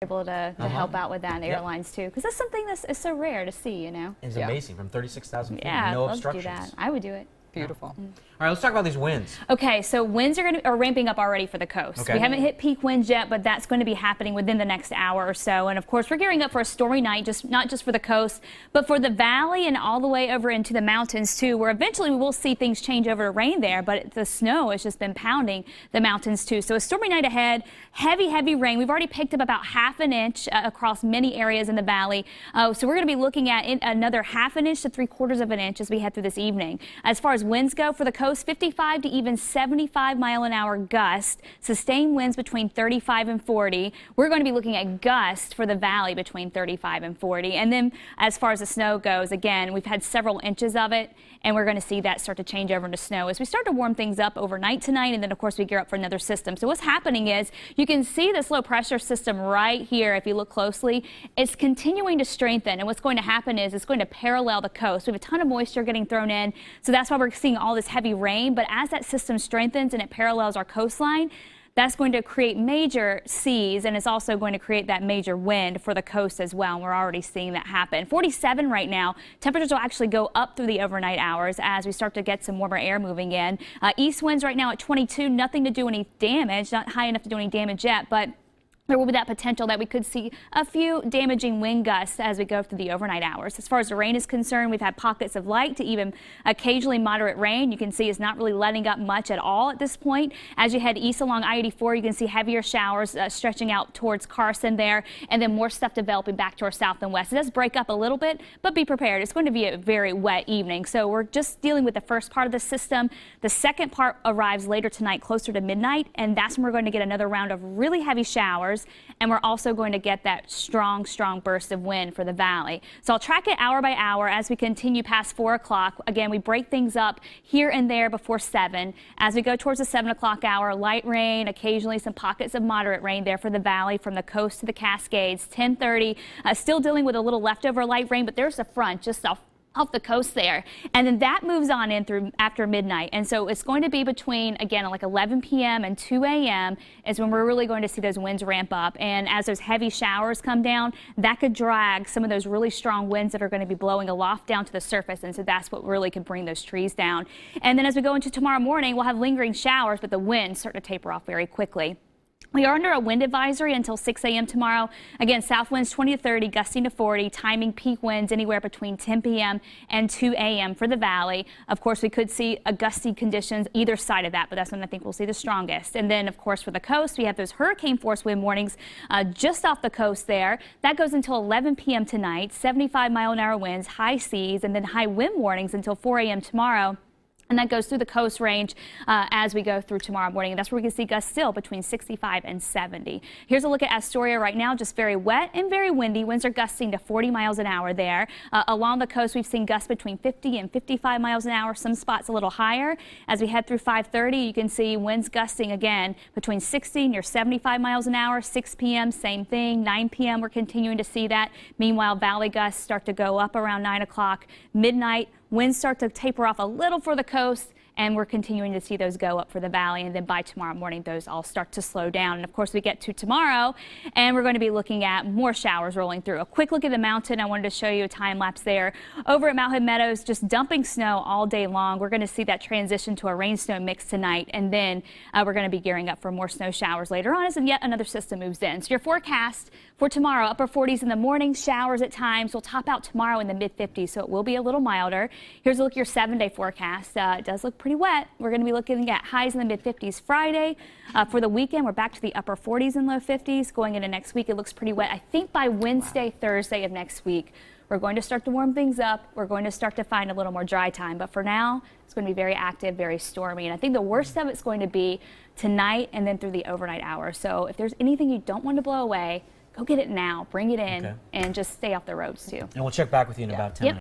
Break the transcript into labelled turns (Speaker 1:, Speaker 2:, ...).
Speaker 1: able to help out with that in the airlines too, because that's something that's so rare to see, you know.
Speaker 2: It's amazing from 36,000 feet,
Speaker 1: yeah,
Speaker 2: no
Speaker 1: I'd love
Speaker 2: obstructions.
Speaker 1: to do that. I would do it.
Speaker 3: Beautiful.
Speaker 2: All right, let's talk about these winds.
Speaker 1: Okay, so winds are ramping up already for the coast.
Speaker 2: Okay.
Speaker 1: We haven't hit peak winds yet, but that's going to be happening within the next hour or so. And of course, we're gearing up for a stormy night, not just for the coast, but for the valley and all the way over into the mountains too, where eventually we will see things change over to rain there, but the snow has just been pounding the mountains too. So a stormy night ahead, heavy rain. We've already picked up about ½ an inch across many areas in the valley. So we're going to be looking at another ½ an inch to 3/4 of an inch as we head through this evening. As far as winds go for the coast, 55 to even 75-mile-an-hour gust, sustained winds between 35 and 40. We're going to be looking at gusts for the valley between 35 and 40. And then as far as the snow goes, again, we've had several inches of it, and we're going to see that start to change over into snow as we start to warm things up overnight tonight, and then of course we gear up for another system. So what's happening is you can see this low pressure system right here. If you look closely, it's continuing to strengthen, and what's going to happen is it's going to parallel the coast. We have a ton of moisture getting thrown in, so that's why we're seeing all this heavy rain. But as that system strengthens and it parallels our coastline, that's going to create major seas, and it's also going to create that major wind for the coast as well. And we're already seeing that happen. 47 right now. Temperatures will actually go up through the overnight hours as we start to get some warmer air moving in. East winds right now at 22, nothing to do any damage, not high enough to do any damage yet, but there will be that potential that we could see a few damaging wind gusts as we go through the overnight hours. As far as the rain is concerned, we've had pockets of light to even occasionally moderate rain. You can see it's not really letting up much at all at this point. As you head east along I-84, you can see heavier showers stretching out towards Carson there, and then more stuff developing back to our south and west. It does break up a little bit, but be prepared. It's going to be a very wet evening. So we're just dealing with the first part of the system. The second part arrives later tonight, closer to midnight, and that's when we're going to get another round of really heavy showers. And we're also going to get that strong burst of wind for the valley. So I'll track it hour by hour as we continue past 4 o'clock. Again, we break things up here and there before 7. As we go towards the 7 o'clock hour, light rain, occasionally some pockets of moderate rain there for the valley from the coast to the Cascades. 10:30, still dealing with a little leftover light rain, but there's a front just off the coast there, and then that moves on in through after midnight. And so it's going to be between, again, like 11 p.m. and 2 a.m. is when we're really going to see those winds ramp up. And as those heavy showers come down, that could drag some of those really strong winds that are going to be blowing aloft down to the surface. And so that's what really could bring those trees down. And then as we go into tomorrow morning, we'll have lingering showers, but the winds start to taper off very quickly. We are under a wind advisory until 6 a.m. tomorrow. Again, south winds 20 to 30, gusting to 40, timing peak winds anywhere between 10 p.m. and 2 a.m. for the valley. Of course, we could see a gusty conditions either side of that, but that's when I think we'll see the strongest. And then, of course, for the coast, we have those hurricane force wind warnings just off the coast there. That goes until 11 p.m. tonight, 75-mile-an-hour winds, high seas, and then high wind warnings until 4 a.m. tomorrow. And that goes through the coast range as we go through tomorrow morning. And that's where we can see gusts still between 65 and 70. Here's a look at Astoria right now, just very wet and very windy. Winds are gusting to 40 miles an hour there. Along the coast, we've seen gusts between 50 and 55 miles an hour, some spots a little higher. As we head through 5:30, you can see winds gusting again between 60 near 75 miles an hour. 6 p.m., same thing. 9 p.m., we're continuing to see that. Meanwhile, valley gusts start to go up around 9 o'clock. Midnight, winds start to taper off a little for the coast, and we're continuing to see those go up for the valley. And then by tomorrow morning, those all start to slow down. And of course, we get to tomorrow, and we're going to be looking at more showers rolling through. A quick look at the mountain. I wanted to show you a time lapse there. Over at Mount Hood Meadows, just dumping snow all day long. We're going to see that transition to a rain-snow mix tonight, and then we're going to be gearing up for more snow showers later on as yet another system moves in. So your forecast for tomorrow, upper 40s in the morning, showers at times. We'll top out tomorrow in the mid-50s, so it will be a little milder. Here's a look at your 7-day forecast. It does look pretty wet. We're going to be looking at highs in the mid-50s Friday. For the weekend, we're back to the upper 40s and low 50s. Going into next week, it looks pretty wet. I think by Wednesday, Thursday of next week, we're going to start to warm things up. We're going to start to find a little more dry time. But for now, it's going to be very active, very stormy. And I think the worst of it's going to be tonight and then through the overnight hours. So if there's anything you don't want to blow away, go get it now. Bring it in and just stay off the roads, too.
Speaker 2: And we'll check back with you in about 10 minutes.